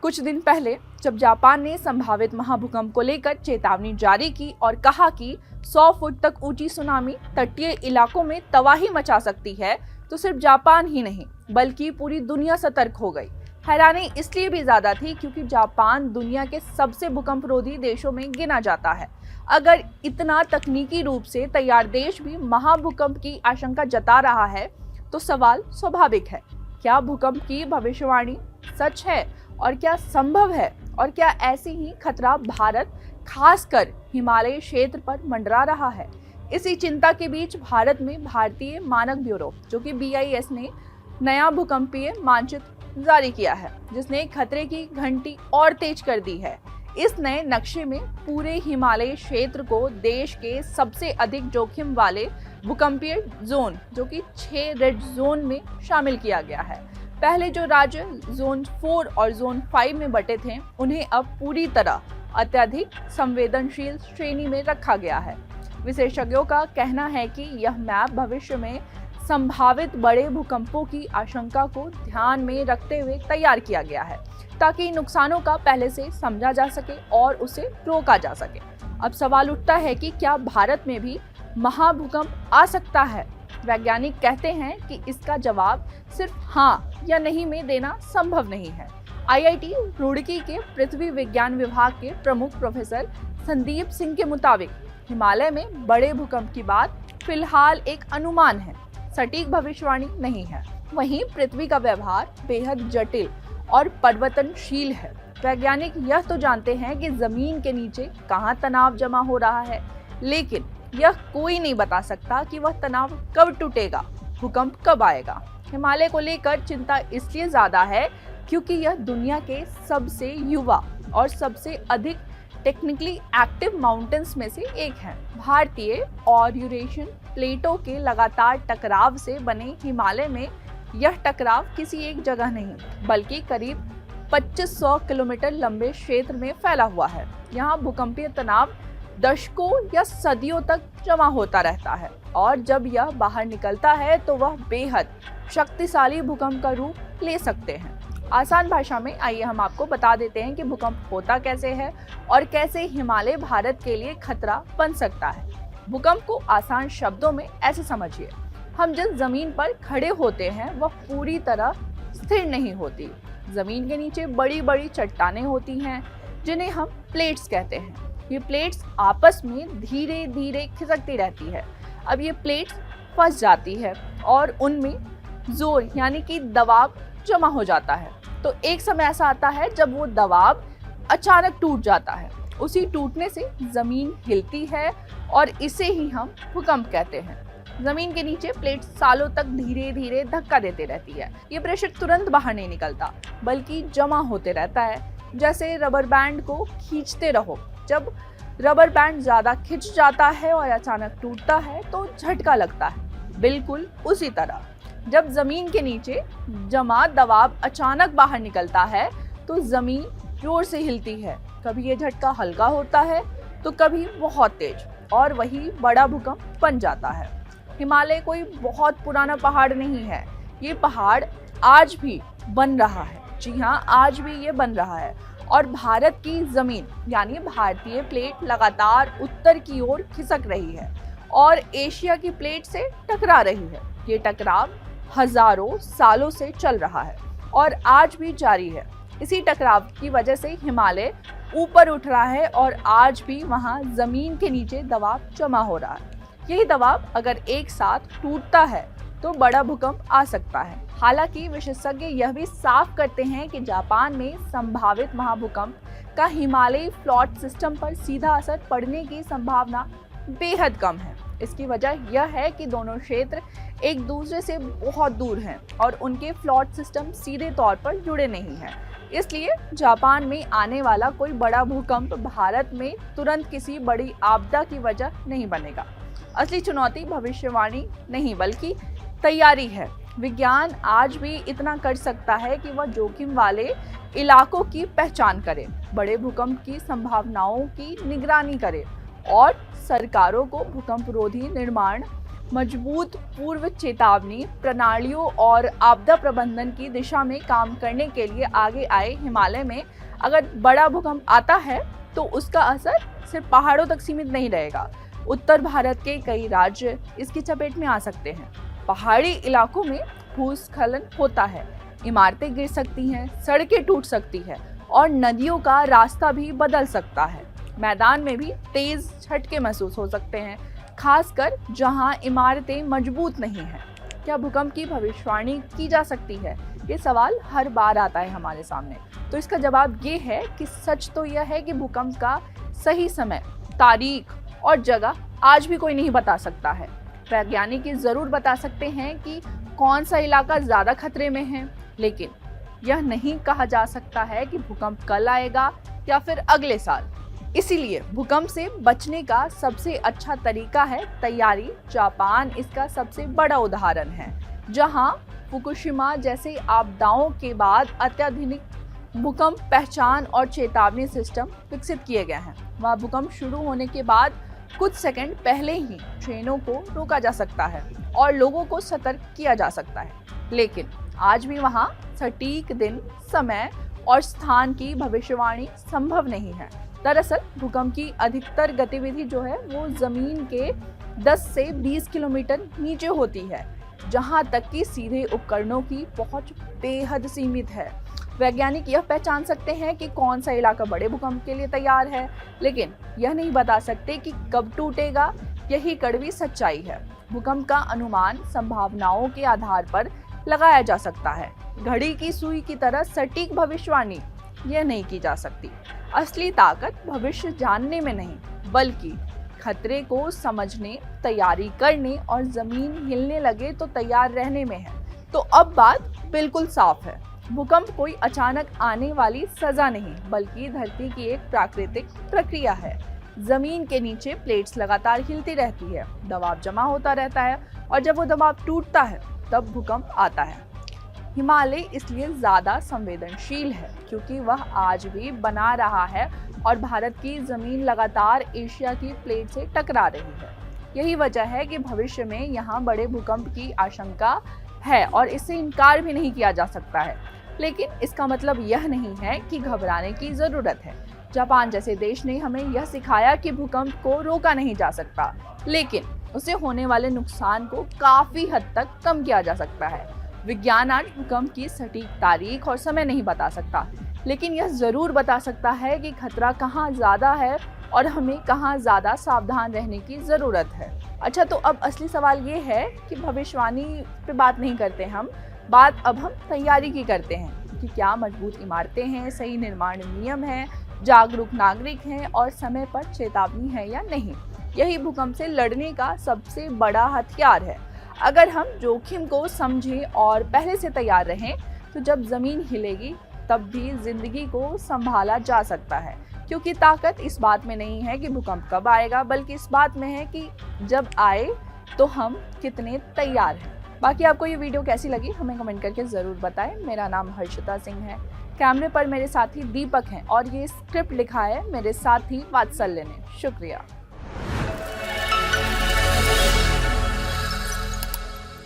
कुछ दिन पहले जब जापान ने संभावित महाभूकंप को लेकर चेतावनी जारी की और कहा कि 100 फुट तक ऊंची सुनामी तटीय इलाकों में तबाही मचा सकती है, तो सिर्फ जापान ही नहीं बल्कि पूरी दुनिया सतर्क हो गई। हैरानी इसलिए भी ज्यादा थी क्योंकि जापान दुनिया के सबसे भूकंपरोधी देशों में गिना जाता है। अगर इतना तकनीकी रूप से तैयार देश भी महाभूकंप की आशंका जता रहा है तो सवाल स्वाभाविक है, क्या भूकंप की भविष्यवाणी सच है और क्या संभव है, और क्या ऐसी ही खतरा भारत खासकर हिमालय क्षेत्र पर मंडरा रहा है। इसी चिंता के बीच भारत में भारतीय मानक ब्यूरो जो कि BIS ने नया भूकंपीय मानचित्र जारी किया है, जिसने खतरे की घंटी और तेज कर दी है। इस नए नक्शे में पूरे हिमालय क्षेत्र को देश के सबसे अधिक जोखिम वाले भूकंपीय जोन जो कि 6 रेड जोन में शामिल किया गया है। पहले जो राज्य जोन 4 और जोन 5 में बटे थे, उन्हें अब पूरी तरह अत्यधिक संवेदनशील श्रेणी में रखा गया है। विशेषज्ञों का कहना है कि यह मैप भविष्य में संभावित बड़े भूकंपों की आशंका को ध्यान में रखते हुए तैयार किया गया है, ताकि नुकसानों का पहले से समझा जा सके और उसे रोका जा सके। अब सवाल उठता है कि क्या भारत में भी महाभूकंप आ सकता है। वैज्ञानिक कहते हैं कि इसका जवाब सिर्फ हाँ या नहीं में देना संभव नहीं है। IIT रुड़की के पृथ्वी विज्ञान विभाग के प्रमुख प्रोफेसर संदीप सिंह के मुताबिक हिमालय में बड़े भूकंप की बात फिलहाल एक अनुमान है, सटीक भविष्यवाणी नहीं है। वहीं पृथ्वी का व्यवहार बेहद जटिल और परिवर्तनशील है। वैज्ञानिक यह तो जानते हैं कि जमीन के नीचे कहाँ तनाव जमा हो रहा है, लेकिन यह कोई नहीं बता सकता कि वह तनाव कब टूटेगा, भूकंप कब आएगा। हिमालय को लेकर चिंता इसलिए ज्यादा है क्योंकि यह दुनिया के सबसे युवा और सबसे अधिक टेक्निकली एक्टिव माउंटेन्स में से एक है। भारतीय और यूरेशियन प्लेटों के लगातार टकराव से बने हिमालय में यह टकराव किसी एक जगह नहीं बल्कि करीब 2500 किलोमीटर लंबे क्षेत्र में फैला हुआ है। यहाँ भूकंपीय तनाव दशकों या सदियों तक जमा होता रहता है और जब यह बाहर निकलता है तो वह बेहद शक्तिशाली भूकंप का रूप ले सकते हैं। आसान भाषा में आइए हम आपको बता देते हैं कि भूकंप होता कैसे है और कैसे हिमालय भारत के लिए खतरा बन सकता है। भूकंप को आसान शब्दों में ऐसे समझिए, हम जिस जमीन पर खड़े होते हैं वह पूरी तरह स्थिर नहीं होती। जमीन के नीचे बड़ी बड़ी चट्टानें होती हैं जिन्हें हम प्लेट्स कहते हैं। ये प्लेट्स आपस में धीरे धीरे खिसकती रहती है। अब ये प्लेट्स फंस जाती है और उनमें जोर यानी कि दबाव जमा हो जाता है। तो एक समय ऐसा आता है जब वो दबाव अचानक टूट जाता है। उसी टूटने से जमीन हिलती है और इसे ही हम भूकंप कहते हैं। जमीन के नीचे प्लेट सालों तक धीरे धीरे धक्का देते रहती है। ये प्रेशर तुरंत बाहर नहीं निकलता बल्कि जमा होते रहता है, जैसे रबर बैंड को खींचते रहो। जब रबर बैंड ज्यादा खिंच जाता है और अचानक टूटता है तो झटका लगता है। बिल्कुल उसी तरह जब जमीन के नीचे जमा दबाव अचानक बाहर निकलता है तो जमीन जोर से हिलती है। कभी ये झटका हल्का होता है तो कभी बहुत तेज, और वही बड़ा भूकंप बन जाता है। हिमालय कोई बहुत पुराना पहाड़ नहीं है, ये पहाड़ आज भी बन रहा है। जी हाँ, आज भी ये बन रहा है और भारत की जमीन यानी भारतीय प्लेट लगातार उत्तर की ओर खिसक रही है और एशिया की प्लेट से टकरा रही है। ये टकराव हजारों सालों से चल रहा है और आज भी जारी है। इसी टकराव की वजह से हिमालय ऊपर उठ रहा है और आज भी वहां जमीन के नीचे दबाव जमा हो रहा है। यही दबाव अगर एक साथ टूटता है तो बड़ा भूकंप आ सकता है। हालांकि विशेषज्ञ यह भी साफ करते हैं कि जापान में संभावित महाभूकंप का हिमालयी प्लॉट सिस्टम पर सीधा असर पड़ने की संभावना बेहद कम है। इसकी वजह यह है कि दोनों क्षेत्र एक दूसरे से बहुत दूर हैं और उनके प्लॉट सिस्टम सीधे तौर पर जुड़े नहीं हैं। इसलिए जापान में आने वाला कोई बड़ा भूकंप भारत में तुरंत किसी बड़ी आपदा की वजह नहीं बनेगा। असली चुनौती भविष्यवाणी नहीं बल्कि तैयारी है। विज्ञान आज भी इतना कर सकता है कि वह जोखिम वाले इलाकों की पहचान करे, बड़े भूकंप की संभावनाओं की निगरानी करे और सरकारों को भूकंपरोधी निर्माण मजबूत पूर्व चेतावनी प्रणालियों और आपदा प्रबंधन की दिशा में काम करने के लिए आगे आए हिमालय में अगर बड़ा भूकंप आता है तो उसका असर सिर्फ पहाड़ों तक सीमित नहीं रहेगा। उत्तर भारत के कई राज्य इसकी चपेट में आ सकते हैं। पहाड़ी इलाकों में भूस्खलन होता है, इमारतें गिर सकती हैं, सड़कें टूट सकती है और नदियों का रास्ता भी बदल सकता है। मैदान में भी तेज झटके महसूस हो सकते हैं, खासकर जहां इमारतें मजबूत नहीं हैं। क्या भूकंप की भविष्यवाणी की जा सकती है? ये सवाल हर बार आता है हमारे सामने। तो इसका जवाब ये है कि सच तो यह है कि भूकंप का सही समय, तारीख और जगह आज भी कोई नहीं बता सकता है। वैज्ञानिक ये जरूर बता सकते हैं कि कौन सा इलाका ज्यादा खतरे में है, लेकिन यह नहीं कहा जा सकता है कि भूकंप कल आएगा या फिर अगले साल। इसीलिए भूकंप से बचने का सबसे अच्छा तरीका है तैयारी। जापान इसका सबसे बड़ा उदाहरण है, जहां फुकुशिमा जैसे आपदाओं के बाद अत्याधुनिक भूकंप पहचान और चेतावनी सिस्टम विकसित किए गए हैं। वहां भूकंप शुरू होने के बाद कुछ सेकंड पहले ही ट्रेनों को रोका जा सकता है और लोगों को सतर्क किया जा सकता है। लेकिन आज भी वहां सटीक दिन, समय और स्थान की भविष्यवाणी संभव नहीं है। दरअसल भूकंप की अधिकतर गतिविधि जो है वो जमीन के 10 से 20 किलोमीटर नीचे होती है, जहां तक कि सीधे उपकरणों की पहुंच बेहद सीमित है। वैज्ञानिक यह पहचान सकते हैं कि कौन सा इलाका बड़े भूकंप के लिए तैयार है, लेकिन यह नहीं बता सकते कि कब टूटेगा। यही कड़वी सच्चाई है। भूकंप का अनुमान संभावनाओं के आधार पर लगाया जा सकता है। घड़ी की सुई की तरह सटीक भविष्यवाणी यह नहीं की जा सकती। असली ताकत भविष्य जानने में नहीं, बल्कि खतरे को समझने, तैयारी करने और जमीन हिलने लगे तो तैयार रहने में है। तो अब बात बिल्कुल साफ है, भूकंप कोई अचानक आने वाली सजा नहीं, बल्कि धरती की एक प्राकृतिक प्रक्रिया है। जमीन के नीचे प्लेट्स लगातार हिलती रहती है, दबाव जमा होता रहता है और जब वो दबाव टूटता है तब भूकंप आता है। हिमालय इसलिए ज्यादा संवेदनशील है क्योंकि वह आज भी बना रहा है और भारत की जमीन लगातार एशिया की प्लेट से टकरा रही है। यही वजह है कि भविष्य में यहाँ बड़े भूकंप की आशंका है और इससे इनकार भी नहीं किया जा सकता है। लेकिन इसका मतलब यह नहीं है कि घबराने की जरूरत है। जापान जैसे देश ने हमें यह सिखाया कि भूकंप को रोका नहीं जा सकता, लेकिन उससे होने वाले नुकसान को काफी हद तक कम किया जा सकता है। विज्ञान आज भूकंप की सटीक तारीख और समय नहीं बता सकता, लेकिन यह जरूर बता सकता है कि खतरा कहाँ ज्यादा है और हमें कहाँ ज्यादा सावधान रहने की जरूरत है। अच्छा, तो अब असली सवाल ये है कि भविष्यवाणी पे बात नहीं करते हम तैयारी की करते हैं कि क्या मजबूत इमारतें हैं, सही निर्माण नियम है, जागरूक नागरिक हैं और समय पर चेतावनी है या नहीं। यही भूकंप से लड़ने का सबसे बड़ा हथियार है। अगर हम जोखिम को समझें और पहले से तैयार रहें तो जब जमीन हिलेगी तब भी जिंदगी को संभाला जा सकता है, क्योंकि ताकत इस बात में नहीं है कि भूकंप कब आएगा, बल्कि इस बात में है कि जब आए तो हम कितने तैयार हैं। बाकी आपको ये वीडियो कैसी लगी हमें कमेंट करके ज़रूर बताएं। मेरा नाम हर्षिता सिंह है, कैमरे पर मेरे साथी दीपक हैं और ये स्क्रिप्ट लिखा है मेरे साथी वात्सल्य ने। शुक्रिया।